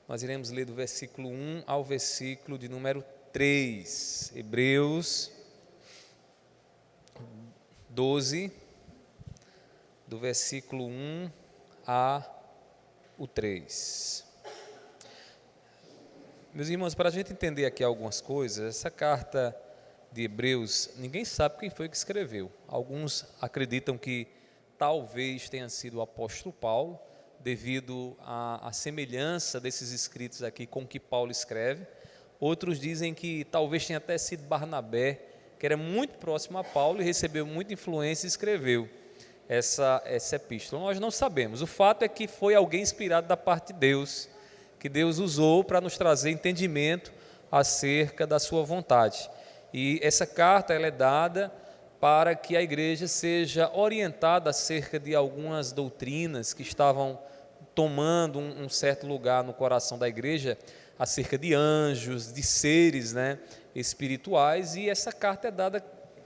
Nós iremos ler do versículo 1 ao versículo de número 3. Hebreus 12, do versículo 1 a o 3. Meus irmãos, para a gente entender aqui algumas coisas, essa carta de Hebreus, ninguém sabe quem foi que escreveu. Alguns acreditam que talvez tenha sido o apóstolo Paulo, devido à semelhança desses escritos aqui com o que Paulo escreve. Outros dizem que talvez tenha até sido Barnabé, que era muito próximo a Paulo e recebeu muita influência e escreveu essa epístola. Nós não sabemos. O fato é que foi alguém inspirado da parte de Deus, que Deus usou para nos trazer entendimento acerca da sua vontade. E essa carta ela é dada para que a igreja seja orientada acerca de algumas doutrinas que estavam tomando um certo lugar no coração da igreja, acerca de anjos, de seres, espirituais, e essa carta é dada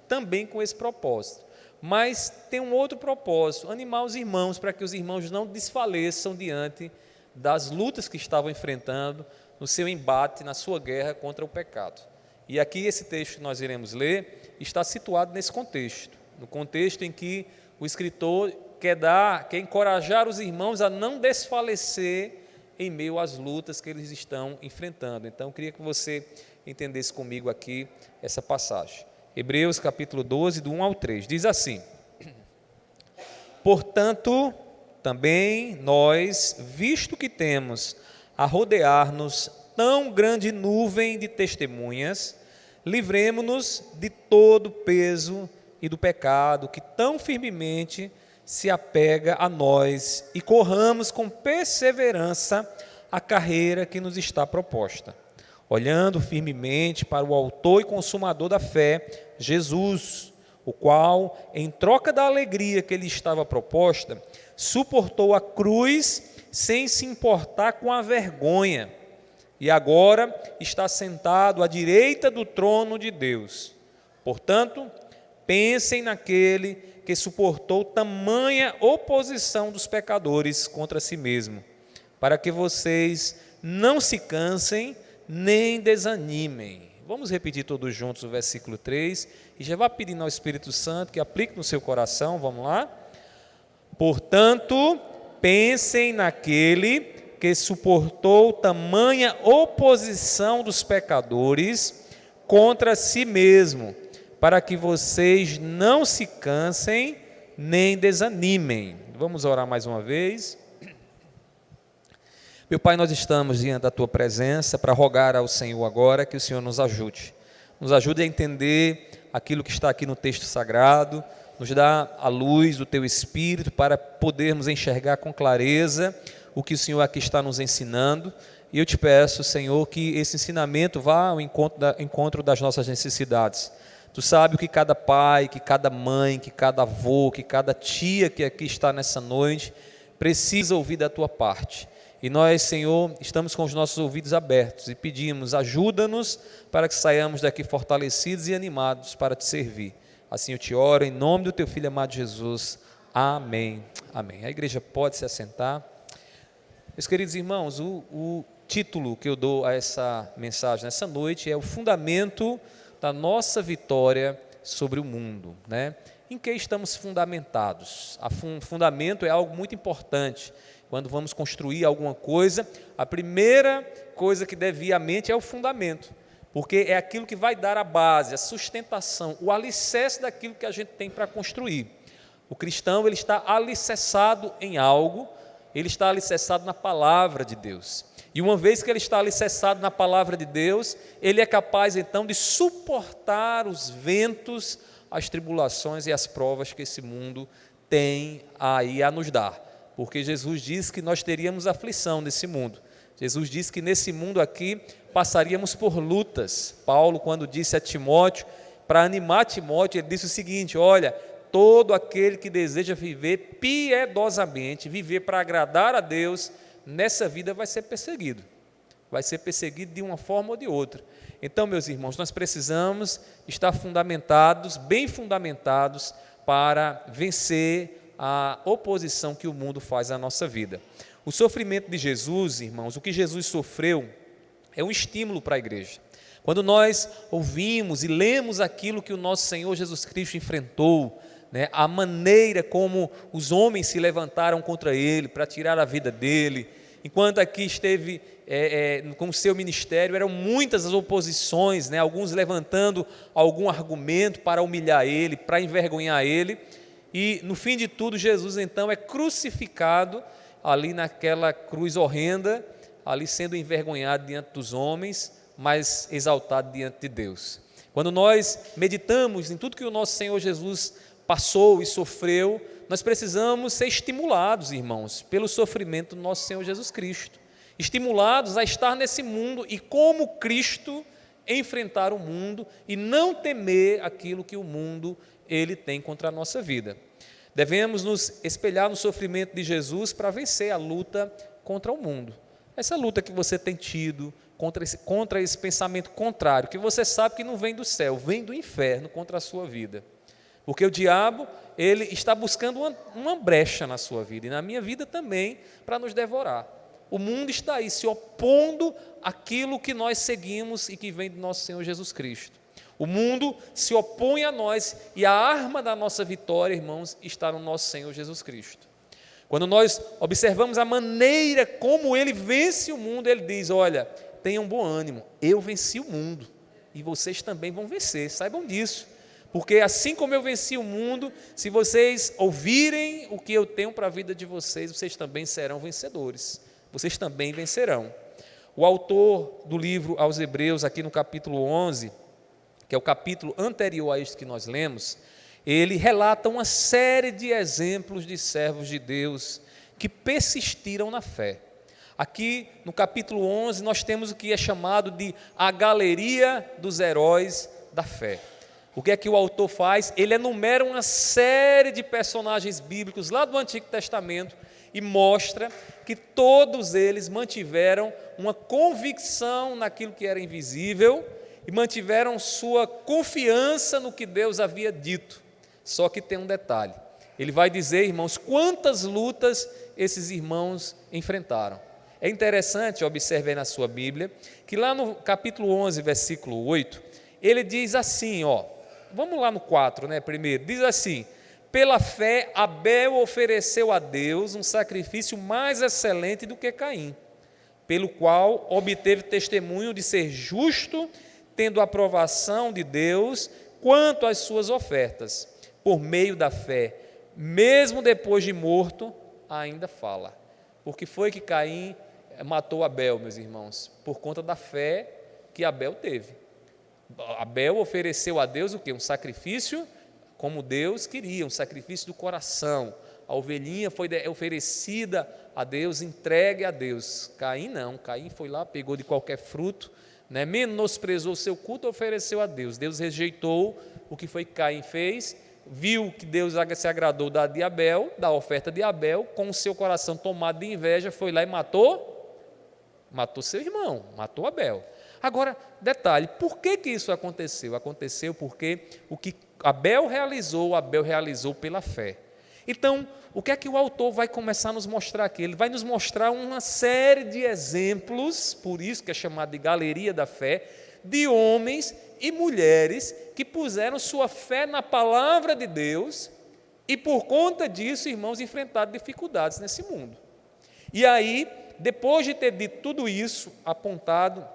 também com esse propósito. Mas tem um outro propósito, animar os irmãos, para que os irmãos não desfaleçam diante das lutas que estavam enfrentando no seu embate, na sua guerra contra o pecado. E aqui esse texto que nós iremos ler está situado nesse contexto, no contexto em que o escritor quer encorajar os irmãos a não desfalecer em meio às lutas que eles estão enfrentando. Então, eu queria que você entendesse comigo aqui essa passagem. Hebreus capítulo 12, do 1 ao 3, diz assim: Portanto, também nós, visto que temos a rodear-nos tão grande nuvem de testemunhas, livremo-nos de todo o peso e do pecado que tão firmemente se apega a nós e corramos com perseverança a carreira que nos está proposta, olhando firmemente para o autor e consumador da fé, Jesus, o qual, em troca da alegria que lhe estava proposta, suportou a cruz sem se importar com a vergonha, e agora está sentado à direita do trono de Deus. Portanto, pensem naquele que suportou tamanha oposição dos pecadores contra si mesmo, para que vocês não se cansem nem desanimem. Vamos repetir todos juntos o versículo 3, e já vá pedindo ao Espírito Santo que aplique no seu coração, vamos lá? Portanto, pensem naquele que suportou tamanha oposição dos pecadores contra si mesmo, para que vocês não se cansem nem desanimem. Vamos orar mais uma vez. Meu Pai, nós estamos diante da Tua presença para rogar ao Senhor agora que o Senhor nos ajude a entender aquilo que está aqui no texto sagrado, nos dá a luz do Teu Espírito para podermos enxergar com clareza o que o Senhor aqui está nos ensinando, e eu te peço, Senhor, que esse ensinamento vá ao encontro das nossas necessidades. Tu sabes o que cada pai, que cada mãe, que cada avô, que cada tia que aqui está nessa noite precisa ouvir da Tua parte. E nós, Senhor, estamos com os nossos ouvidos abertos e pedimos, ajuda-nos para que saiamos daqui fortalecidos e animados para Te servir. Assim eu te oro, em nome do Teu Filho amado Jesus. Amém. Amém. A igreja pode se assentar. Meus queridos irmãos, o título que eu dou a essa mensagem nessa noite é o fundamento da nossa vitória sobre o mundo, Em que estamos fundamentados? Fundamento é algo muito importante. Quando vamos construir alguma coisa, a primeira coisa que deve ir à mente é o fundamento, porque é aquilo que vai dar a base, a sustentação, o alicerce daquilo que a gente tem para construir. O cristão, ele está alicerçado em algo, ele está alicerçado na palavra de Deus. E uma vez que ele está alicerçado na palavra de Deus, ele é capaz então de suportar os ventos, as tribulações e as provas que esse mundo tem aí a nos dar. Porque Jesus disse que nós teríamos aflição nesse mundo. Jesus disse que nesse mundo aqui passaríamos por lutas. Paulo, quando disse a Timóteo, para animar Timóteo, ele disse o seguinte: olha, todo aquele que deseja viver piedosamente, viver para agradar a Deus, nessa vida vai ser perseguido de uma forma ou de outra. Então, meus irmãos, nós precisamos estar fundamentados, bem fundamentados, para vencer a oposição que o mundo faz à nossa vida. O sofrimento de Jesus, irmãos, o que Jesus sofreu, é um estímulo para a igreja. Quando nós ouvimos e lemos aquilo que o nosso Senhor Jesus Cristo enfrentou, né, a maneira como os homens se levantaram contra ele para tirar a vida dele, enquanto aqui esteve com o seu ministério, eram muitas as oposições, né, alguns levantando algum argumento para humilhar ele, para envergonhar ele, e no fim de tudo Jesus então é crucificado ali naquela cruz horrenda, ali sendo envergonhado diante dos homens, mas exaltado diante de Deus. Quando nós meditamos em tudo que o nosso Senhor Jesus passou e sofreu, nós precisamos ser estimulados, irmãos, pelo sofrimento do nosso Senhor Jesus Cristo, estimulados a estar nesse mundo e como Cristo enfrentar o mundo e não temer aquilo que o mundo ele tem contra a nossa vida. Devemos nos espelhar no sofrimento de Jesus para vencer a luta contra o mundo. Essa luta que você tem tido contra esse pensamento contrário, que você sabe que não vem do céu, vem do inferno contra a sua vida. Porque o diabo, ele está buscando uma brecha na sua vida, e na minha vida também, para nos devorar. O mundo está aí se opondo àquilo que nós seguimos e que vem do nosso Senhor Jesus Cristo. O mundo se opõe a nós, e a arma da nossa vitória, irmãos, está no nosso Senhor Jesus Cristo. Quando nós observamos a maneira como ele vence o mundo, ele diz: olha, tenham bom ânimo, eu venci o mundo, e vocês também vão vencer, saibam disso. Porque assim como eu venci o mundo, se vocês ouvirem o que eu tenho para a vida de vocês, vocês também serão vencedores, vocês também vencerão. O autor do livro aos Hebreus, aqui no capítulo 11, que é o capítulo anterior a este que nós lemos, ele relata uma série de exemplos de servos de Deus que persistiram na fé. Aqui no capítulo 11 nós temos o que é chamado de a galeria dos heróis da fé. O que é que o autor faz? Ele enumera uma série de personagens bíblicos lá do Antigo Testamento e mostra que todos eles mantiveram uma convicção naquilo que era invisível e mantiveram sua confiança no que Deus havia dito. Só que tem um detalhe, ele vai dizer, irmãos, quantas lutas esses irmãos enfrentaram. É interessante, observe na sua Bíblia, que lá no capítulo 11, versículo 8, ele diz assim, vamos lá no 4, primeiro, diz assim: pela fé Abel ofereceu a Deus um sacrifício mais excelente do que Caim, pelo qual obteve testemunho de ser justo, tendo aprovação de Deus quanto às suas ofertas. Por meio da fé, mesmo depois de morto, ainda fala. Porque foi que Caim matou Abel, meus irmãos? Por conta da fé que Abel teve. Abel ofereceu a Deus o quê? Um sacrifício como Deus queria, um sacrifício do coração. A ovelhinha foi oferecida a Deus, entregue a Deus. Caim não, Caim foi lá, pegou de qualquer fruto, menosprezou o seu culto, ofereceu a Deus. Deus rejeitou o que foi que Caim fez, viu que Deus se agradou da oferta de Abel, com o seu coração tomado de inveja, foi lá e matou seu irmão, matou Abel. Agora, detalhe, por que isso aconteceu? Aconteceu porque o que Abel realizou pela fé. Então, o que é que o autor vai começar a nos mostrar aqui? Ele vai nos mostrar uma série de exemplos, por isso que é chamado de galeria da fé, de homens e mulheres que puseram sua fé na palavra de Deus e por conta disso, irmãos, enfrentaram dificuldades nesse mundo. E aí, depois de ter dito tudo isso, apontado,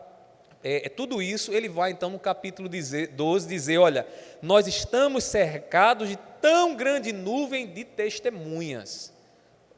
tudo isso, ele vai então no capítulo 12 dizer, olha, nós estamos cercados de tão grande nuvem de testemunhas.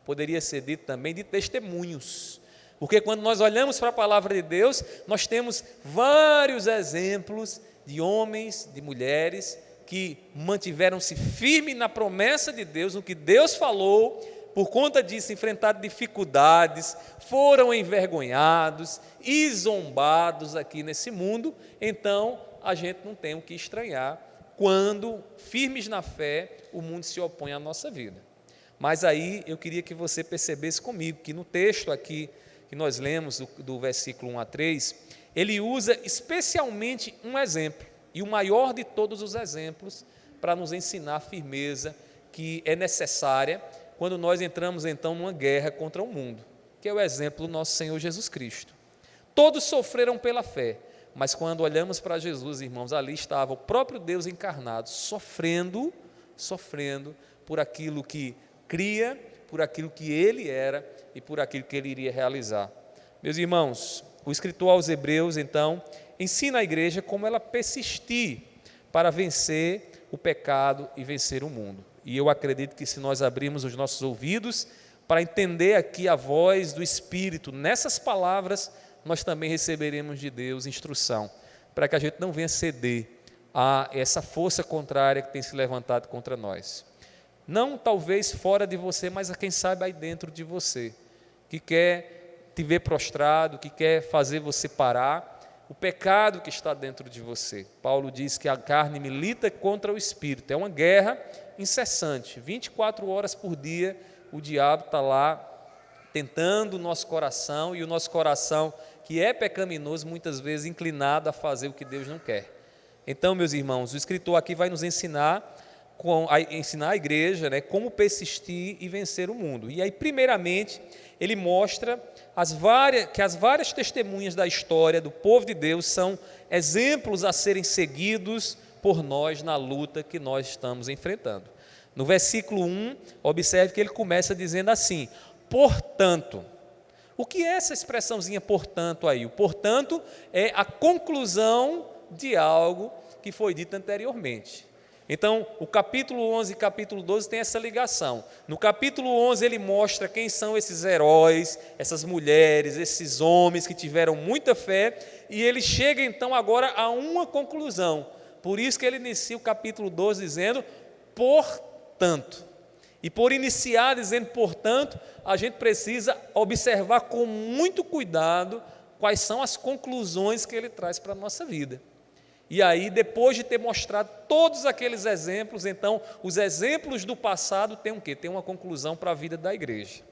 Poderia ser dito também de testemunhos. Porque quando nós olhamos para a palavra de Deus, nós temos vários exemplos de homens, de mulheres, que mantiveram-se firmes na promessa de Deus, no que Deus falou, por conta disso enfrentaram dificuldades, foram envergonhados e zombados aqui nesse mundo. Então, a gente não tem o que estranhar quando, firmes na fé, o mundo se opõe à nossa vida. Mas aí eu queria que você percebesse comigo que no texto aqui que nós lemos, do versículo 1 a 3, ele usa especialmente um exemplo, e o maior de todos os exemplos, para nos ensinar a firmeza que é necessária quando nós entramos então numa guerra contra o mundo, que que é o exemplo do nosso Senhor Jesus Cristo. Todos sofreram pela fé, mas quando olhamos para Jesus, irmãos, ali estava o próprio Deus encarnado, sofrendo por aquilo que cria, por aquilo que ele era e por aquilo que ele iria realizar. Meus irmãos, o escritor aos Hebreus, então, ensina a igreja como ela persistir para vencer o pecado e vencer o mundo. E eu acredito que se nós abrirmos os nossos ouvidos para entender aqui a voz do Espírito nessas palavras, nós também receberemos de Deus instrução, para que a gente não venha ceder a essa força contrária que tem se levantado contra nós. Não talvez fora de você, mas a quem sabe aí dentro de você, que quer te ver prostrado, que quer fazer você parar, o pecado que está dentro de você. Paulo diz que a carne milita contra o Espírito, é uma guerra incessante, 24 horas por dia, o diabo está lá tentando o nosso coração, e o nosso coração, que é pecaminoso, muitas vezes inclinado a fazer o que Deus não quer. Então, meus irmãos, o escritor aqui vai nos ensinar a igreja, né, como persistir e vencer o mundo. E aí, primeiramente, ele mostra que as várias testemunhas da história do povo de Deus são exemplos a serem seguidos por nós na luta que nós estamos enfrentando. No versículo 1, observe que ele começa dizendo assim: portanto. O que é essa expressãozinha portanto aí? O portanto é a conclusão de algo que foi dito anteriormente. Então, o capítulo 11 e capítulo 12 tem essa ligação. No capítulo 11 ele mostra quem são esses heróis, essas mulheres, esses homens que tiveram muita fé, e ele chega então agora a uma conclusão. Por isso que ele inicia o capítulo 12 dizendo, portanto. E por iniciar dizendo, portanto, a gente precisa observar com muito cuidado quais são as conclusões que ele traz para a nossa vida. E aí, depois de ter mostrado todos aqueles exemplos, então, os exemplos do passado têm o quê? Tem uma conclusão para a vida da igreja.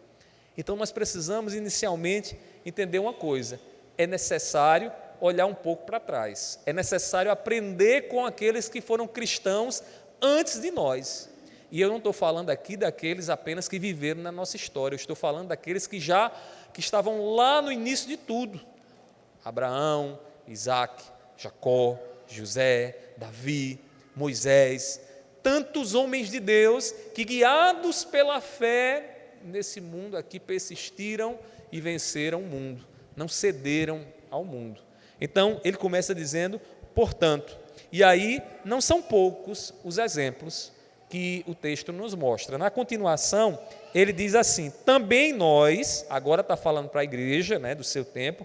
Então, nós precisamos, inicialmente, entender uma coisa: é necessário olhar um pouco para trás, é necessário aprender com aqueles que foram cristãos antes de nós. E eu não estou falando aqui daqueles apenas que viveram na nossa história, eu estou falando daqueles que estavam lá no início de tudo: Abraão, Isaac, Jacó, José, Davi, Moisés, tantos homens de Deus que, guiados pela fé nesse mundo aqui, persistiram e venceram o mundo, não cederam ao mundo. Então, ele começa dizendo, portanto, e aí não são poucos os exemplos que o texto nos mostra. Na continuação, ele diz assim, também nós, agora está falando para a igreja, né, do seu tempo,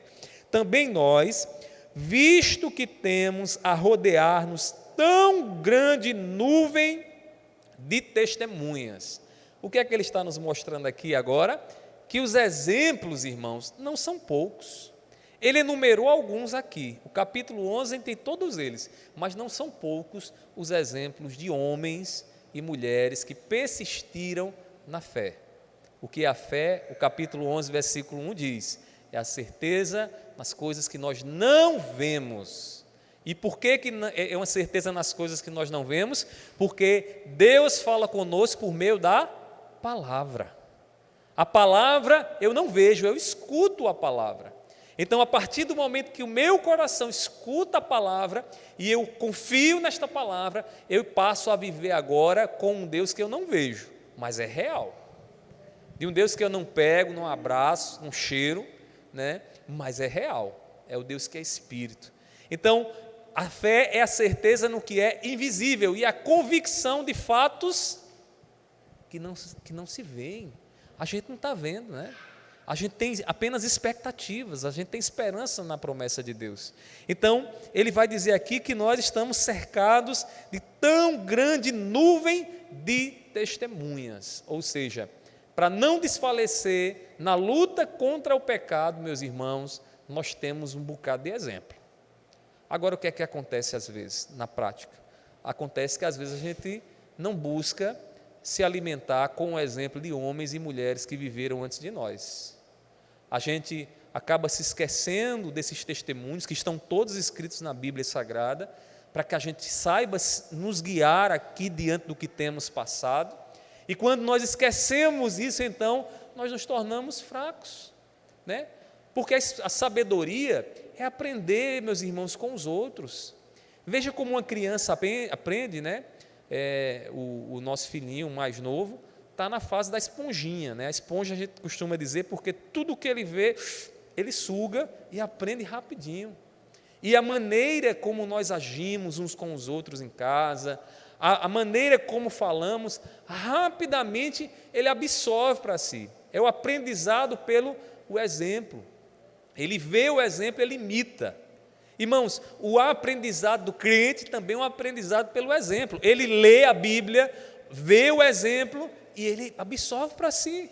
também nós, visto que temos a rodear-nos tão grande nuvem de testemunhas. O que é que ele está nos mostrando aqui agora? Que os exemplos, irmãos, não são poucos. Ele enumerou alguns aqui. O capítulo 11 tem todos eles, mas não são poucos os exemplos de homens e mulheres que persistiram na fé. O que é a fé? O capítulo 11, versículo 1 diz: é a certeza nas coisas que nós não vemos. E por que é uma certeza nas coisas que nós não vemos? Porque Deus fala conosco por meio da palavra. A palavra eu não vejo, eu escuto a palavra. Então, a partir do momento que o meu coração escuta a palavra e eu confio nesta palavra, eu passo a viver agora com um Deus que eu não vejo, mas é real. De um Deus que eu não pego, não abraço, não cheiro, né? Mas é real, é o Deus que é Espírito. Então, a fé é a certeza no que é invisível e a convicção de fatos que não se veem. A gente não está vendo, né? A gente tem apenas expectativas, a gente tem esperança na promessa de Deus. Então, ele vai dizer aqui que nós estamos cercados de tão grande nuvem de testemunhas, ou seja, para não desfalecer na luta contra o pecado, meus irmãos, nós temos um bocado de exemplo. Agora, o que é que acontece às vezes, na prática? Acontece que às vezes a gente não busca se alimentar com o exemplo de homens e mulheres que viveram antes de nós. A gente acaba se esquecendo desses testemunhos que estão todos escritos na Bíblia Sagrada, para que a gente saiba nos guiar aqui diante do que temos passado. E quando nós esquecemos isso, então, nós nos tornamos fracos. né? Porque a sabedoria é aprender, meus irmãos, com os outros. Veja como uma criança aprende, né? O nosso filhinho mais novo está na fase da esponjinha, né? A esponja a gente costuma dizer porque tudo que ele vê, ele suga e aprende rapidinho. E a maneira como nós agimos uns com os outros em casa, a maneira como falamos, rapidamente ele absorve para si. É o aprendizado pelo o exemplo. Ele vê o exemplo, ele imita. Irmãos, o aprendizado do crente também é um aprendizado pelo exemplo. Ele lê a Bíblia, vê o exemplo e ele absorve para si.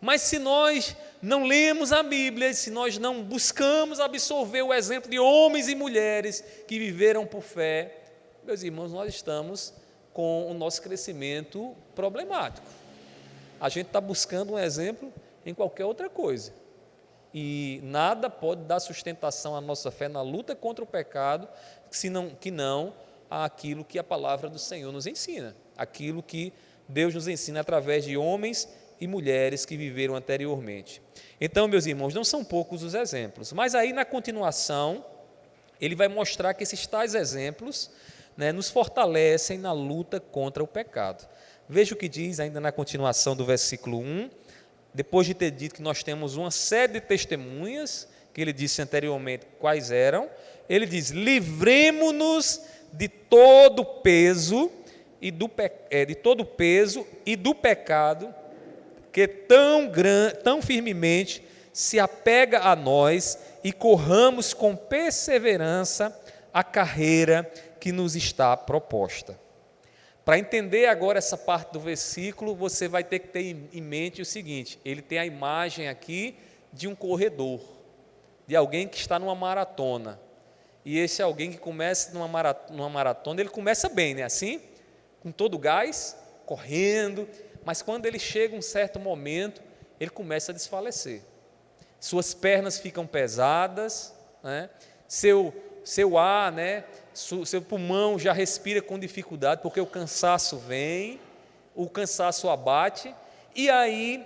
Mas se nós não lemos a Bíblia, se nós não buscamos absorver o exemplo de homens e mulheres que viveram por fé, meus irmãos, nós estamos com o nosso crescimento problemático. A gente está buscando um exemplo em qualquer outra coisa. E nada pode dar sustentação à nossa fé na luta contra o pecado, que não aquilo que a palavra do Senhor nos ensina, aquilo que Deus nos ensina através de homens e mulheres que viveram anteriormente. Então, meus irmãos, não são poucos os exemplos, mas aí na continuação, ele vai mostrar que esses tais exemplos, né, nos fortalecem na luta contra o pecado. Veja o que diz ainda na continuação do versículo 1, depois de ter dito que nós temos uma série de testemunhas, que ele disse anteriormente quais eram, ele diz: livremo-nos de todo peso e do pecado que tão firmemente se apega a nós e corramos com perseverança a carreira que nos está proposta. Para entender agora essa parte do versículo, você vai ter que ter em mente o seguinte: ele tem a imagem aqui de um corredor, de alguém que está numa maratona. E esse alguém que começa numa maratona, ele começa bem, né? Assim, com todo o gás, correndo, mas quando ele chega a um certo momento, ele começa a desfalecer. Suas pernas ficam pesadas, né? Seu ar, né? Seu pulmão já respira com dificuldade, porque o cansaço vem, o cansaço abate, e aí,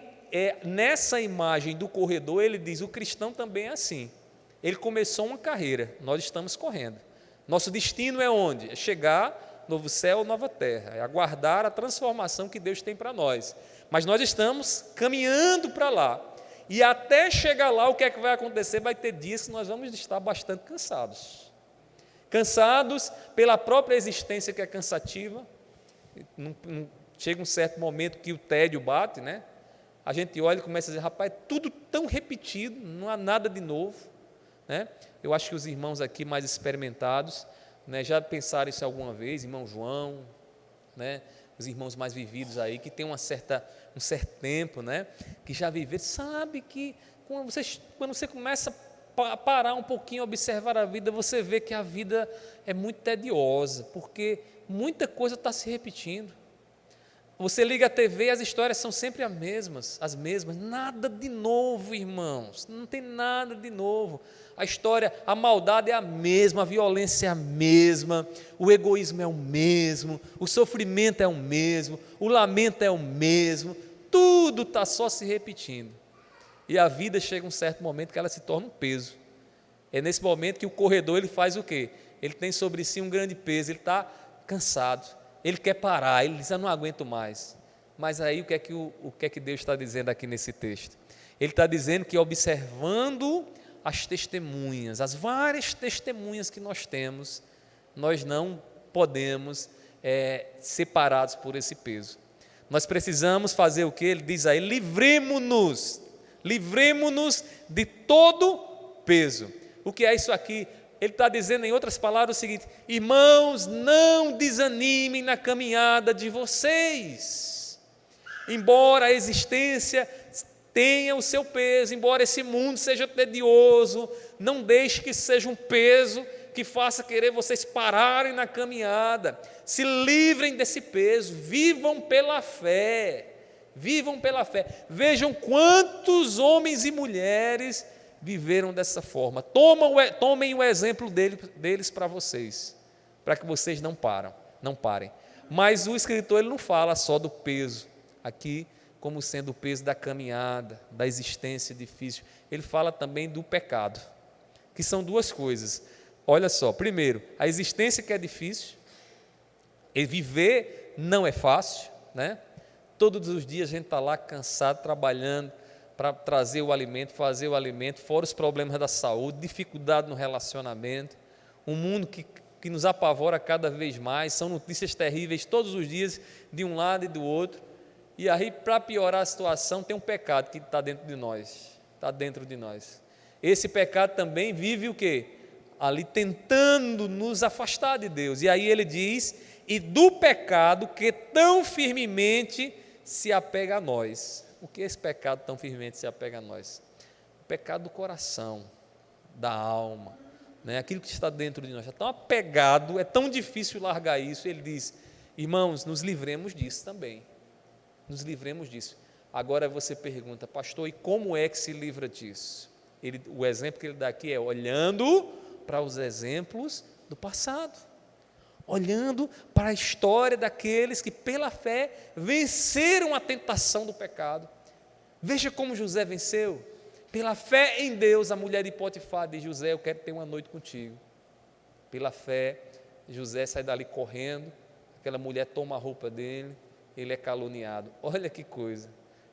nessa imagem do corredor, ele diz: o cristão também é assim. Ele começou uma carreira, nós estamos correndo. Nosso destino é onde? É chegar, novo céu, nova terra, é aguardar a transformação que Deus tem para nós. Mas nós estamos caminhando para lá, e até chegar lá, o que é que vai acontecer? Vai ter dias que nós vamos estar bastante cansados. Cansados pela própria existência que é cansativa. Chega um certo momento que o tédio bate, né? A gente olha e começa a dizer: rapaz, tudo tão repetido, não há nada de novo, né? Eu acho que os irmãos aqui mais experimentados, né, já pensaram isso alguma vez, irmão João, né? Os irmãos mais vividos aí, que tem um certo tempo, né, que já viveram, sabe que quando você começa a parar um pouquinho, observar a vida, você vê que a vida é muito tediosa, porque muita coisa está se repetindo. Você liga a TV e as histórias são sempre as mesmas, nada de novo, irmãos, não tem nada de novo. A história, a maldade é a mesma, a violência é a mesma, o egoísmo é o mesmo, o sofrimento é o mesmo, o lamento é o mesmo, tudo está só se repetindo. E a vida chega um certo momento que ela se torna um peso. É nesse momento que o corredor ele faz o quê? Ele tem sobre si um grande peso, ele está cansado, ele quer parar, ele diz: eu não aguento mais. Mas aí o que é que Deus está dizendo aqui nesse texto? Ele está dizendo que observando as testemunhas, as várias testemunhas que nós temos, nós não podemos ser parados por esse peso. Nós precisamos fazer o que? Ele diz aí: livremo-nos de todo peso. O que é isso aqui? Ele está dizendo, em outras palavras, o seguinte: irmãos, não desanimem na caminhada de vocês. Embora a existência tenha o seu peso, embora esse mundo seja tedioso, não deixe que seja um peso que faça querer vocês pararem na caminhada. Se livrem desse peso, vivam pela fé. Vejam quantos homens e mulheres viveram dessa forma. Tomem o exemplo deles para vocês, para que vocês não parem. Mas o escritor ele não fala só do peso aqui como sendo o peso da caminhada, da existência difícil. Ele fala também do pecado, que são duas coisas. Olha só, primeiro, a existência que é difícil, e viver não é fácil, né? Todos os dias a gente está lá cansado, trabalhando para trazer o alimento, fazer o alimento, fora os problemas da saúde, dificuldade no relacionamento, um mundo que nos apavora cada vez mais, são notícias terríveis todos os dias, de um lado e do outro, e aí, para piorar a situação, tem um pecado que está dentro de nós, Esse pecado também vive o quê? Ali tentando nos afastar de Deus, e aí ele diz, e do pecado que tão firmemente se apega a nós. O que é esse pecado tão firmemente se apega a nós? O pecado do coração, da alma, né? Aquilo que está dentro de nós, é tão apegado, é tão difícil largar isso. Ele diz, irmãos, nos livremos disso também, nos livremos disso. Agora você pergunta, pastor, e como é que se livra disso? O exemplo que ele dá aqui é olhando para os exemplos do passado, olhando para a história daqueles que pela fé venceram a tentação do pecado. Veja como José venceu, pela fé em Deus. A mulher de Potifar diz, José, eu quero ter uma noite contigo. Pela fé, José sai dali correndo, aquela mulher toma a roupa dele, ele é caluniado. Olha que coisa,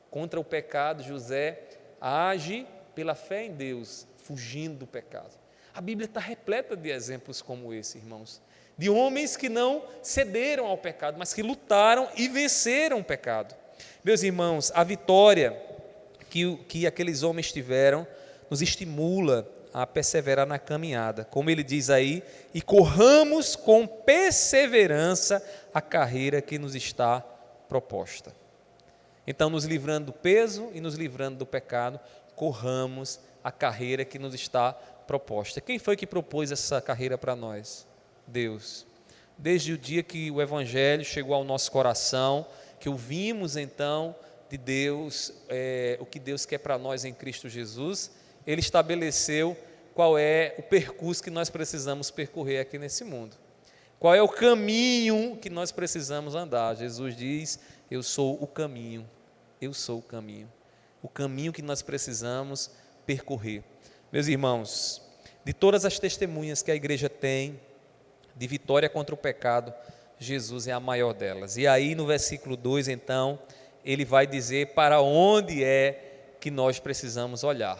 contra o pecado José age pela fé em Deus, fugindo do pecado. A Bíblia está repleta de exemplos como esse, irmãos, de homens que não cederam ao pecado, mas que lutaram e venceram o pecado. Meus irmãos, a vitória que aqueles homens tiveram nos estimula a perseverar na caminhada, como ele diz aí, e corramos com perseverança a carreira que nos está proposta. Então, nos livrando do peso e nos livrando do pecado, corramos a carreira que nos está proposta. Quem foi que propôs essa carreira para nós? Deus. Desde o dia que o Evangelho chegou ao nosso coração, que ouvimos então de Deus, o que Deus quer para nós em Cristo Jesus, Ele estabeleceu qual é o percurso que nós precisamos percorrer aqui nesse mundo. Qual é o caminho que nós precisamos andar? Jesus diz, eu sou o caminho, eu sou o caminho. O caminho que nós precisamos percorrer. Meus irmãos, de todas as testemunhas que a igreja tem, de vitória contra o pecado, Jesus é a maior delas. E aí no versículo 2, então, ele vai dizer para onde é que nós precisamos olhar.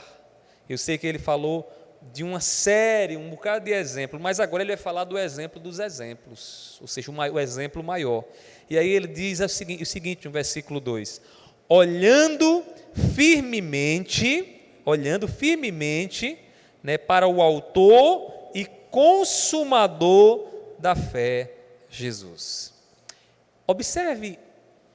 Eu sei que ele falou de uma série, um bocado de exemplo, mas agora ele vai falar do exemplo dos exemplos, ou seja, o exemplo maior. E aí ele diz o seguinte no versículo 2, olhando firmemente, né, para o autor e consumador da fé, Jesus. Observe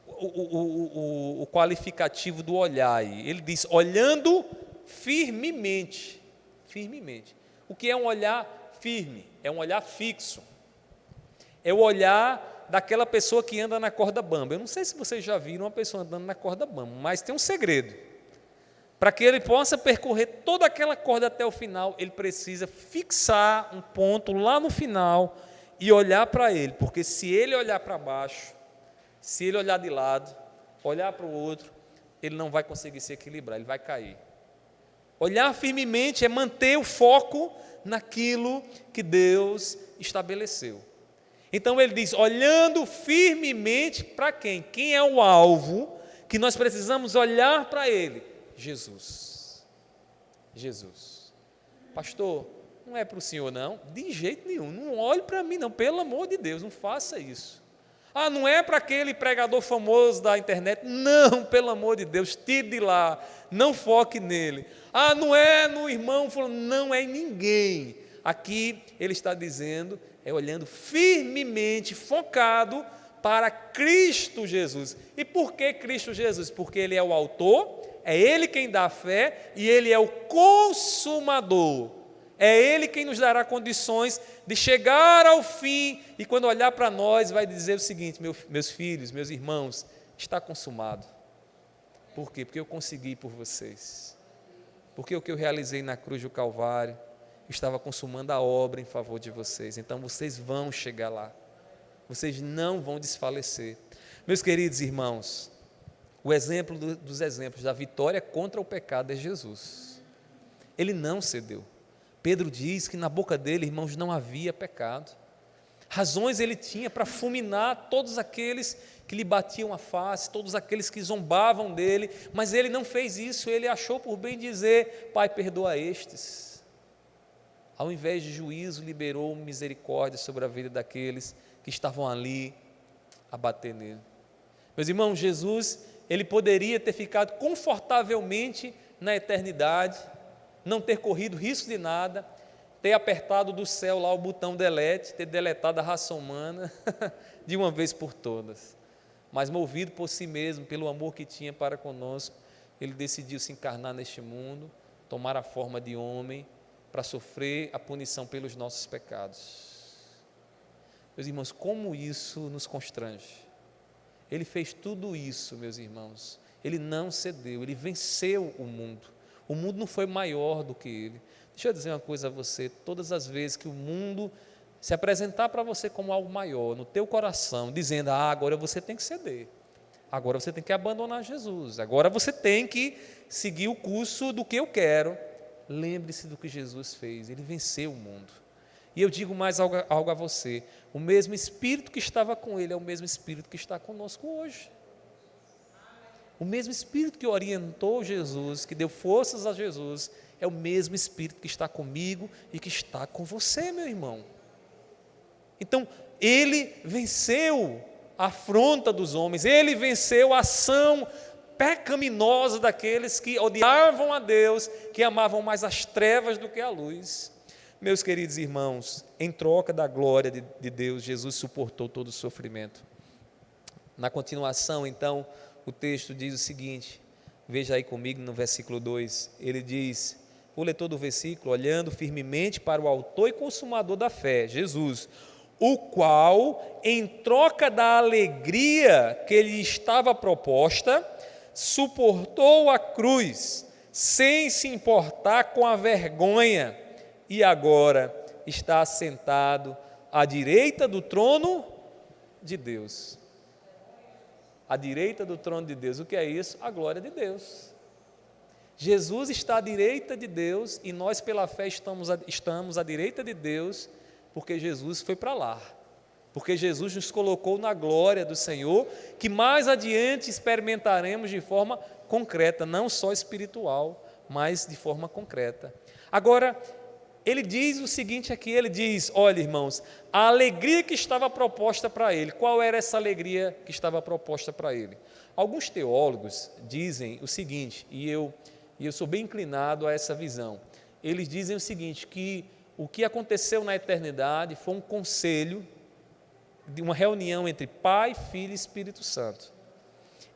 o qualificativo do olhar aí. Ele diz, olhando firmemente. Firmemente. O que é um olhar firme? É um olhar fixo. É o olhar daquela pessoa que anda na corda bamba. Eu não sei se vocês já viram uma pessoa andando na corda bamba, mas tem um segredo. Para que ele possa percorrer toda aquela corda até o final, ele precisa fixar um ponto lá no final e olhar para ele, porque se ele olhar para baixo, se ele olhar de lado, olhar para o outro, ele não vai conseguir se equilibrar, ele vai cair. Olhar firmemente é manter o foco naquilo que Deus estabeleceu. Então ele diz, olhando firmemente para quem? Quem é o alvo que nós precisamos olhar para ele? Jesus. Jesus. Pastor, não é para o senhor não? De jeito nenhum, não olhe para mim não, pelo amor de Deus, não faça isso. Ah, não é para aquele pregador famoso da internet? Não, pelo amor de Deus, tire de lá, não foque nele. Ah, não é no irmão, não é em ninguém. Aqui ele está dizendo, olhando firmemente, focado para Cristo Jesus. E por que Cristo Jesus? Porque Ele é o autor, é Ele quem dá a fé e Ele é o consumador. É Ele quem nos dará condições de chegar ao fim e quando olhar para nós vai dizer o seguinte, meus filhos, meus irmãos, está consumado. Por quê? Porque eu consegui por vocês. Porque o que eu realizei na cruz do Calvário estava consumando a obra em favor de vocês. Então vocês vão chegar lá. Vocês não vão desfalecer. Meus queridos irmãos, O exemplo dos exemplos da vitória contra o pecado é Jesus. Ele não cedeu. Pedro diz que na boca dele, irmãos, não havia pecado. Razões ele tinha para fulminar todos aqueles que lhe batiam a face, todos aqueles que zombavam dele, mas ele não fez isso. Ele achou por bem dizer: Pai, perdoa estes. Ao invés de juízo, liberou misericórdia sobre a vida daqueles que estavam ali a bater nele. Meus irmãos, Jesus, ele poderia ter ficado confortavelmente na eternidade, não ter corrido risco de nada, ter apertado do céu lá o botão delete, ter deletado a raça humana de uma vez por todas. Mas movido por si mesmo, pelo amor que tinha para conosco, ele decidiu se encarnar neste mundo, tomar a forma de homem, para sofrer a punição pelos nossos pecados. Meus irmãos, como isso nos constrange? Ele fez tudo isso, meus irmãos. Ele não cedeu, ele venceu o mundo. O mundo não foi maior do que ele. Deixa eu dizer uma coisa a você: todas as vezes que o mundo se apresentar para você como algo maior, no teu coração, dizendo: agora você tem que ceder, agora você tem que abandonar Jesus, agora você tem que seguir o curso do que eu quero, lembre-se do que Jesus fez. Ele venceu o mundo. E eu digo mais algo a você: o mesmo Espírito que estava com ele é o mesmo Espírito que está conosco hoje. O mesmo Espírito que orientou Jesus, que deu forças a Jesus, é o mesmo Espírito que está comigo e que está com você, meu irmão. Então, ele venceu a afronta dos homens, ele venceu a ação pecaminosa daqueles que odiavam a Deus, que amavam mais as trevas do que a luz. Meus queridos irmãos, em troca da glória de Deus, Jesus suportou todo o sofrimento. Na continuação, então, o texto diz o seguinte, veja aí comigo no versículo 2, ele diz, vou ler todo o versículo: olhando firmemente para o autor e consumador da fé, Jesus, o qual, em troca da alegria que lhe estava proposta, suportou a cruz, sem se importar com a vergonha, e agora está assentado à direita do trono de Deus. À direita do trono de Deus. O que é isso? A glória de Deus. Jesus está à direita de Deus e nós pela fé estamos à direita de Deus, porque Jesus foi para lá, porque Jesus nos colocou na glória do Senhor, que mais adiante experimentaremos de forma concreta, não só espiritual, mas de forma concreta. Agora, ele diz o seguinte aqui, ele diz, olha irmãos, a alegria que estava proposta para ele, qual era essa alegria que estava proposta para ele? Alguns teólogos dizem o seguinte, e eu sou bem inclinado a essa visão, eles dizem o seguinte, que o que aconteceu na eternidade foi um conselho, de uma reunião entre Pai, Filho e Espírito Santo.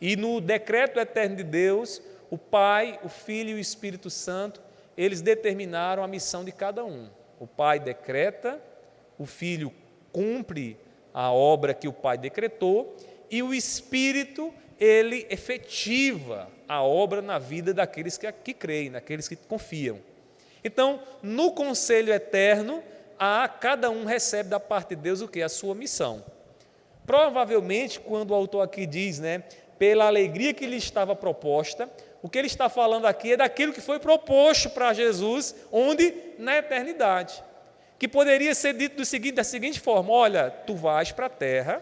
E no decreto eterno de Deus, o Pai, o Filho e o Espírito Santo, eles determinaram a missão de cada um. O Pai decreta, o Filho cumpre a obra que o Pai decretou, e o Espírito, ele efetiva a obra na vida daqueles que creem, daqueles que confiam. Então, no conselho eterno, cada um recebe da parte de Deus o que? A sua missão. Provavelmente, quando o autor aqui diz, pela alegria que lhe estava proposta, o que ele está falando aqui é daquilo que foi proposto para Jesus, onde? Na eternidade. Que poderia ser dito da seguinte forma, olha, tu vais para a terra,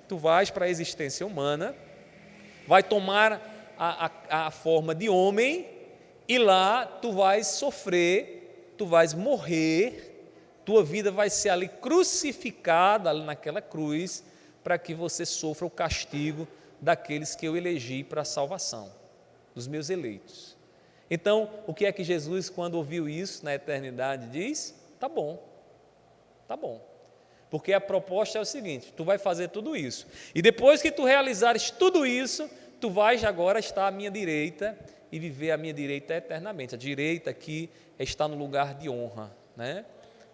tu vais para a existência humana, vai tomar a forma de homem, e lá tu vais sofrer, tu vais morrer, tua vida vai ser ali crucificada, ali naquela cruz, para que você sofra o castigo daqueles que eu elegi para a salvação, dos meus eleitos. Então, o que é que Jesus, quando ouviu isso na eternidade, diz? Tá bom, porque a proposta é o seguinte, tu vai fazer tudo isso, e depois que tu realizares tudo isso, tu vais agora estar à minha direita, e viver à minha direita eternamente. A direita aqui está no lugar de honra,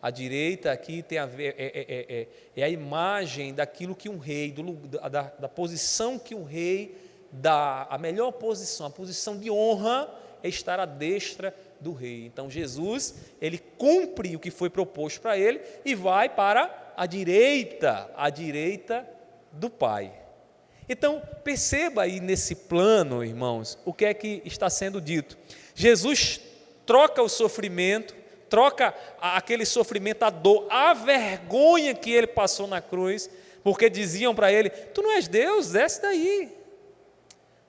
A direita aqui tem a ver, é a imagem daquilo que um rei, da posição que um rei dá, a melhor posição, a posição de honra é estar à destra do rei. Então Jesus, ele cumpre o que foi proposto para ele e vai para a direita do Pai. Então, perceba aí nesse plano, irmãos, o que é que está sendo dito. Jesus troca o sofrimento, troca aquele sofrimento, a dor, a vergonha que ele passou na cruz, porque diziam para ele: tu não és Deus, desce daí.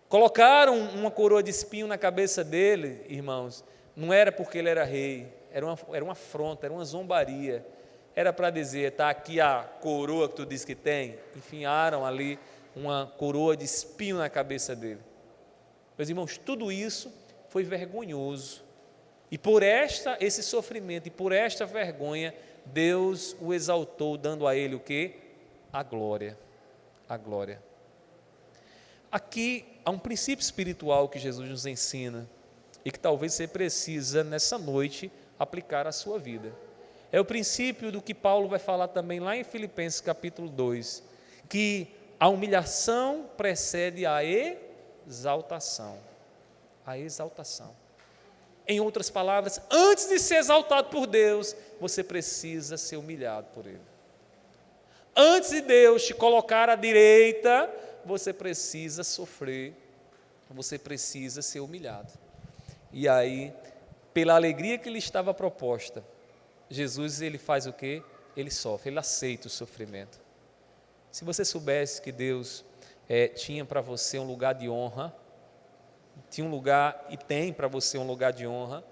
Colocaram uma coroa de espinho na cabeça dele, irmãos, não era porque ele era rei, era uma afronta, era uma zombaria, era para dizer: está aqui a coroa que tu diz que tem. Enfiaram ali uma coroa de espinho na cabeça dele. Meus irmãos, tudo isso foi vergonhoso, e por esse sofrimento e por esta vergonha, Deus o exaltou, dando a ele o quê? A glória, a glória. Aqui há um princípio espiritual que Jesus nos ensina, e que talvez você precisa nessa noite aplicar à sua vida. É o princípio do que Paulo vai falar também lá em Filipenses capítulo 2, que a humilhação precede a exaltação. A exaltação. Em outras palavras, antes de ser exaltado por Deus, você precisa ser humilhado por Ele. Antes de Deus te colocar à direita, você precisa sofrer, você precisa ser humilhado. E aí, pela alegria que lhe estava proposta, Jesus, ele faz o quê? Ele sofre, ele aceita o sofrimento. Se você soubesse que Deus tinha para você um lugar de honra, tinha um lugar e tem para você um lugar de honra,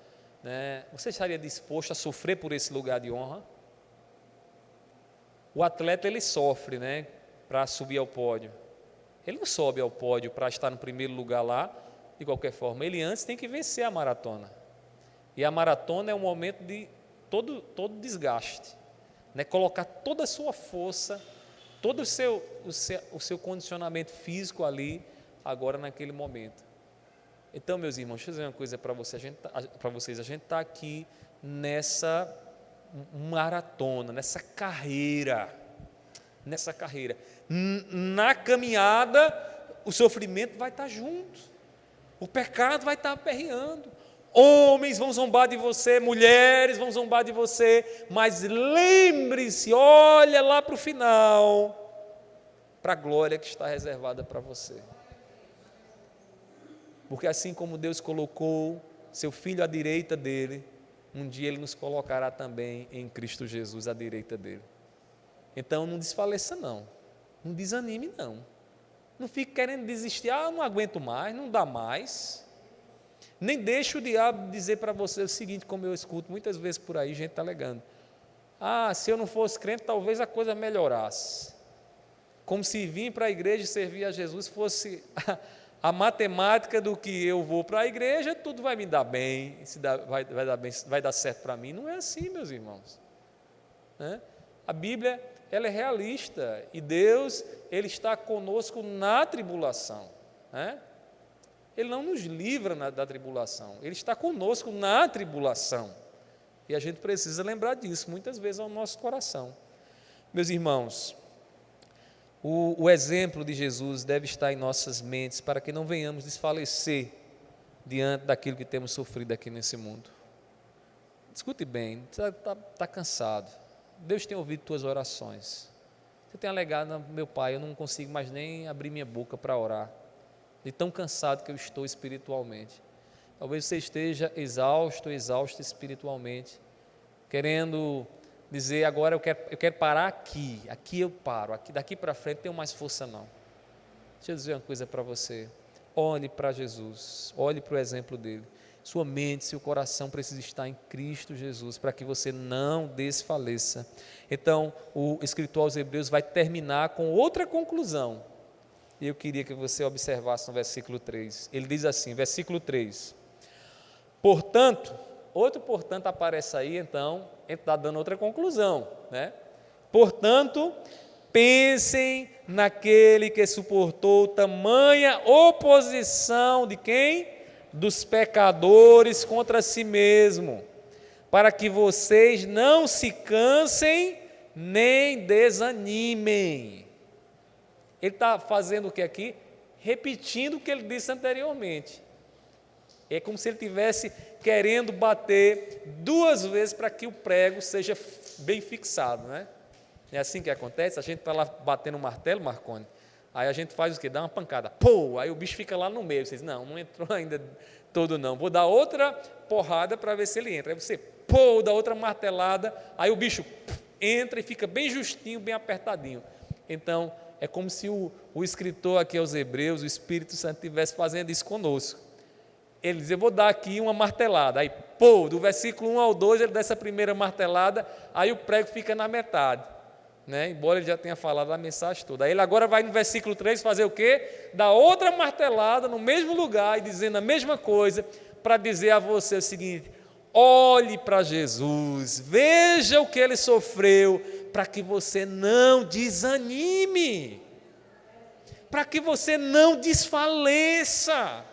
né, você estaria disposto a sofrer por esse lugar de honra? O atleta, ele sofre, né, para subir ao pódio. Ele não sobe ao pódio para estar no primeiro lugar lá, de qualquer forma. Ele antes tem que vencer a maratona. E a maratona é um momento de todo desgaste, né, colocar toda a sua força, todo o seu condicionamento físico ali, agora naquele momento. Então, meus irmãos, deixa eu dizer uma coisa para vocês, a gente está aqui nessa maratona, nessa carreira, na caminhada, o sofrimento vai estar junto, o pecado vai estar aperreando, homens vão zombar de você, mulheres vão zombar de você, mas lembre-se, olha lá para o final, para a glória que está reservada para você. Porque assim como Deus colocou seu Filho à direita dele, um dia Ele nos colocará também em Cristo Jesus à direita dele. Então não desfaleça não desanime não fique querendo desistir, não aguento mais, não dá mais. Nem deixe o diabo dizer para você o seguinte, como eu escuto muitas vezes por aí, gente está alegando: se eu não fosse crente, talvez a coisa melhorasse. Como se vir para a igreja e servir a Jesus fosse a matemática do que eu vou para a igreja, tudo vai me dar bem, vai dar certo para mim. Não é assim, meus irmãos. A Bíblia, ela é realista, e Deus, Ele está conosco na tribulação. Ele não nos livra da tribulação, Ele está conosco na tribulação, e a gente precisa lembrar disso muitas vezes ao nosso coração. Meus irmãos, o exemplo de Jesus deve estar em nossas mentes, para que não venhamos desfalecer diante daquilo que temos sofrido aqui nesse mundo. Escute bem, está cansado, Deus tem ouvido tuas orações, você tem alegado: meu pai, eu não consigo mais nem abrir minha boca para orar, de tão cansado que eu estou espiritualmente. Talvez você esteja exausto espiritualmente, querendo dizer: agora eu quero parar aqui eu paro, daqui para frente não tenho mais força não. Deixa eu dizer uma coisa para você: olhe para Jesus, olhe para o exemplo dele. Sua mente, seu coração precisa estar em Cristo Jesus, para que você não desfaleça. Então, o escritor aos Hebreus vai terminar com outra conclusão, e eu queria que você observasse no versículo 3. Ele diz assim, versículo 3: portanto, outro portanto aparece aí, então, ele está dando outra conclusão, né? Portanto, pensem naquele que suportou tamanha oposição de quem? Dos pecadores contra si mesmo, para que vocês não se cansem nem desanimem. Ele está fazendo o que aqui? Repetindo o que ele disse anteriormente. É como se ele estivesse querendo bater duas vezes para que o prego seja bem fixado, né? É assim que acontece? A gente está lá batendo o martelo, Marconi, Aí a gente faz o quê? Dá uma pancada, pô, aí o bicho fica lá no meio, você diz, não entrou ainda todo não, vou dar outra porrada para ver se ele entra, aí você, pô, dá outra martelada, aí o bicho entra e fica bem justinho, bem apertadinho. Então, é como se o escritor aqui aos Hebreus, o Espírito Santo, estivesse fazendo isso conosco. Ele diz, eu vou dar aqui uma martelada, aí, pô, do versículo 1 ao 2, ele dá essa primeira martelada, aí o prego fica na metade, né? Embora ele já tenha falado a mensagem toda. Aí ele agora vai no versículo 3 fazer o quê? Dar outra martelada no mesmo lugar e dizendo a mesma coisa, para dizer a você o seguinte: olhe para Jesus, veja o que ele sofreu, para que você não desanime, para que você não desfaleça,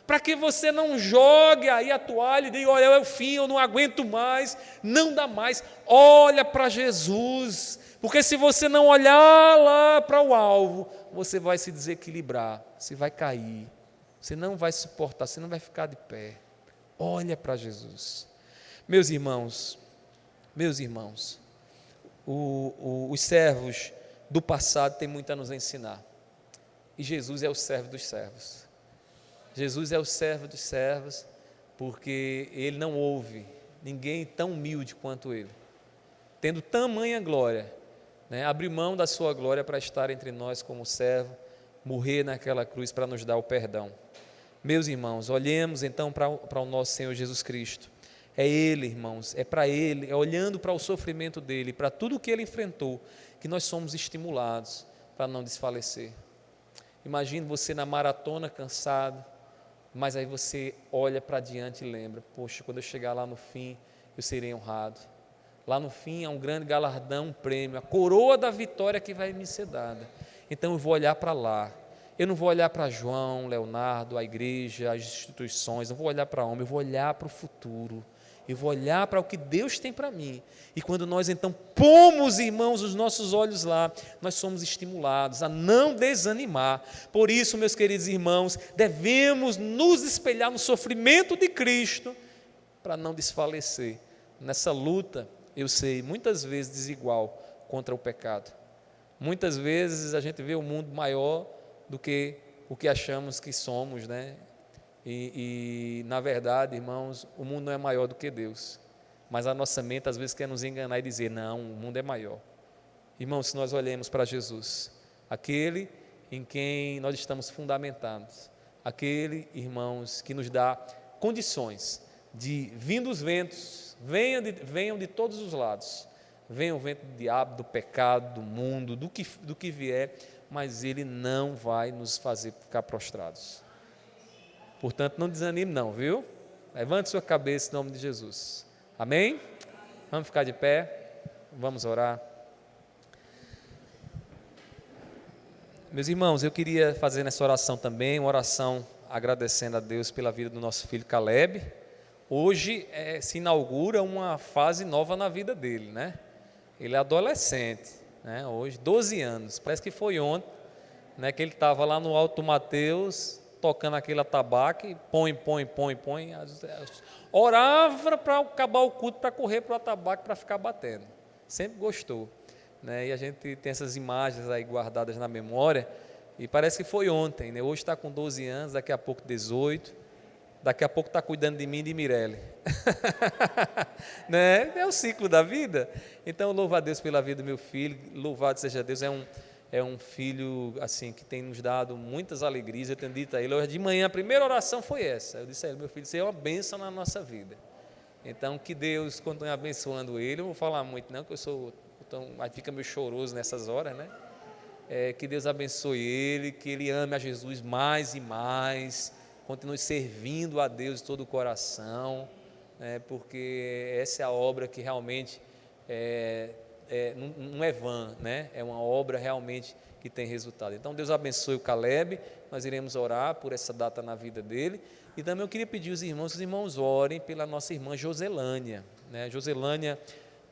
para que você não jogue aí a toalha e diga, olha, é o fim, eu não aguento mais, não dá mais. Olha para Jesus, porque se você não olhar lá para o alvo, você vai se desequilibrar, você vai cair, você não vai suportar, você não vai ficar de pé. Olha para Jesus. Meus irmãos, os servos do passado têm muito a nos ensinar, e Jesus é o servo dos servos. Jesus é o servo dos servos, porque ele não houve ninguém tão humilde quanto ele, tendo tamanha glória, né, abriu mão da sua glória para estar entre nós como servo, morrer naquela cruz para nos dar o perdão. Meus irmãos, olhemos então para o nosso Senhor Jesus Cristo. É Ele, irmãos, é para Ele, é olhando para o sofrimento dEle, para tudo o que Ele enfrentou, que nós somos estimulados para não desfalecer. Imagine você na maratona cansado, mas aí você olha para diante e lembra, poxa, quando eu chegar lá no fim, eu serei honrado. Lá no fim há um grande galardão, um prêmio, a coroa da vitória que vai me ser dada. Então eu vou olhar para lá. Eu não vou olhar para João, Leonardo, a igreja, as instituições, não vou olhar para homem, eu vou olhar para o futuro. Eu vou olhar para o que Deus tem para mim. E quando nós então pomos, irmãos, os nossos olhos lá, nós somos estimulados a não desanimar. Por isso, meus queridos irmãos, devemos nos espelhar no sofrimento de Cristo para não desfalecer nessa luta, eu sei, muitas vezes desigual contra o pecado. Muitas vezes a gente vê o mundo maior do que o que achamos que somos, né? E na verdade, irmãos, o mundo não é maior do que Deus, mas a nossa mente às vezes quer nos enganar e dizer, não, o mundo é maior. Irmãos, se nós olhamos para Jesus, aquele em quem nós estamos fundamentados, aquele, irmãos, que nos dá condições de, vindo os ventos, venham de todos os lados, venha o vento do diabo, do pecado, do mundo, do que vier, mas ele não vai nos fazer ficar prostrados. Portanto, não desanime não, viu? Levante sua cabeça em nome de Jesus. Amém? Vamos ficar de pé, vamos orar. Meus irmãos, eu queria fazer nessa oração também, uma oração agradecendo a Deus pela vida do nosso filho Caleb. Hoje se inaugura uma fase nova na vida dele, né? Ele é adolescente, né? Hoje, 12 anos, parece que foi ontem, né, que ele estava lá no Alto Mateus, tocando aquele atabaque, põe, orava para acabar o culto, para correr para o atabaque, para ficar batendo, sempre gostou, né? E a gente tem essas imagens aí guardadas na memória, e parece que foi ontem, né? Hoje está com 12 anos, daqui a pouco 18, daqui a pouco está cuidando de mim e de Mirelle, né? É o ciclo da vida. Então louvo a Deus pela vida do meu filho, louvado seja Deus, é um filho assim que tem nos dado muitas alegrias. Eu tenho dito a ele, hoje de manhã a primeira oração foi essa, eu disse a ele, meu filho, você é uma bênção na nossa vida, então que Deus continue abençoando ele. Eu não vou falar muito não, porque aí fica meio choroso nessas horas, né? Que Deus abençoe ele, que ele ame a Jesus mais e mais, continue servindo a Deus de todo o coração, né? Porque essa é a obra que realmente não é vã, né? É uma obra realmente que tem resultado. Então Deus abençoe o Caleb, nós iremos orar por essa data na vida dele, e também eu queria pedir aos irmãos que os irmãos orem pela nossa irmã Joselânia, né? Joselânia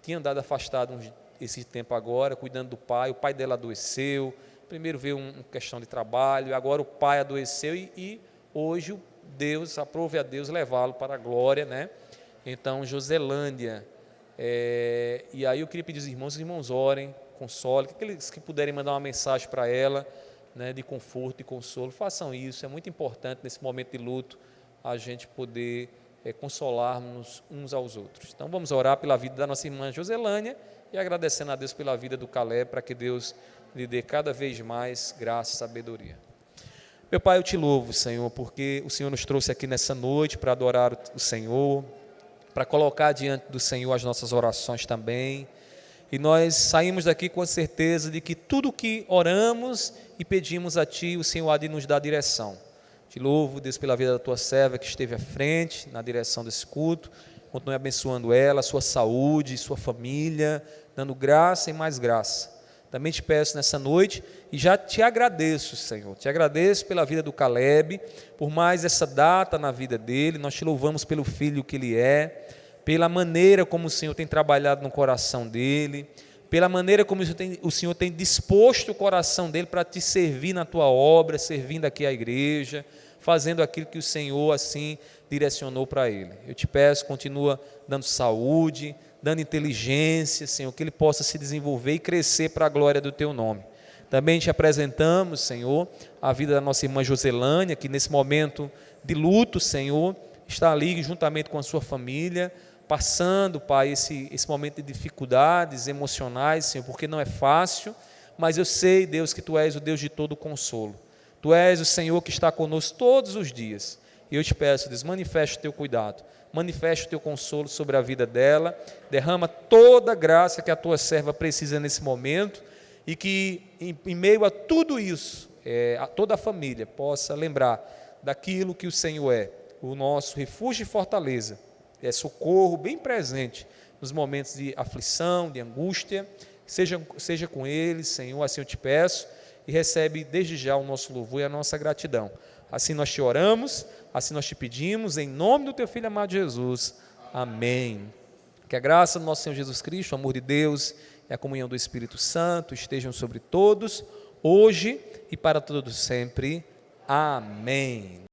tinha andado afastada esse tempo agora, cuidando do pai, o pai dela adoeceu, primeiro veio uma questão de trabalho, agora o pai adoeceu e hoje Deus, aprove a Deus levá-lo para a glória, né? Então Joselândia, e aí eu queria pedir aos irmãos, os irmãos orem, consolem, aqueles que puderem mandar uma mensagem para ela, né, de conforto e consolo. Façam isso, é muito importante nesse momento de luto a gente poder consolarmos uns aos outros. Então vamos orar pela vida da nossa irmã Joselânia e agradecendo a Deus pela vida do Caleb, para que Deus lhe dê cada vez mais graça e sabedoria. Meu Pai, eu te louvo, Senhor, porque o Senhor nos trouxe aqui nessa noite para adorar o Senhor, para colocar diante do Senhor as nossas orações também. E nós saímos daqui com a certeza de que tudo que oramos e pedimos a Ti, o Senhor há de nos dar direção. Te louvo, Deus, pela vida da Tua serva que esteve à frente, na direção desse culto. Continue abençoando ela, sua saúde, sua família, dando graça e mais graça. Também te peço nessa noite e já te agradeço, Senhor. Te agradeço pela vida do Caleb, por mais essa data na vida dele. Nós te louvamos pelo filho que ele é, pela maneira como o Senhor tem trabalhado no coração dele, pela maneira como o Senhor tem disposto o coração dele para te servir na tua obra, servindo aqui à igreja, fazendo aquilo que o Senhor assim direcionou para ele. Eu te peço, continua dando saúde, dando inteligência, Senhor, que ele possa se desenvolver e crescer para a glória do teu nome. Também te apresentamos, Senhor, a vida da nossa irmã Joselânia, que nesse momento de luto, Senhor, está ali juntamente com a sua família, passando, Pai, esse momento de dificuldades emocionais, Senhor, porque não é fácil, mas eu sei, Deus, que Tu és o Deus de todo consolo. Tu és o Senhor que está conosco todos os dias. E eu te peço, Deus, manifeste o Teu cuidado, manifeste o Teu consolo sobre a vida dela, derrama toda a graça que a Tua serva precisa nesse momento, e que em meio a tudo isso, toda a família possa lembrar daquilo que o Senhor é, o nosso refúgio e fortaleza, socorro bem presente nos momentos de aflição, de angústia. Seja com eles, Senhor, assim eu te peço, e recebe desde já o nosso louvor e a nossa gratidão. Assim nós te oramos, assim nós te pedimos, em nome do teu Filho amado Jesus. Amém. Que a graça do nosso Senhor Jesus Cristo, o amor de Deus e a comunhão do Espírito Santo estejam sobre todos, hoje e para todos sempre. Amém.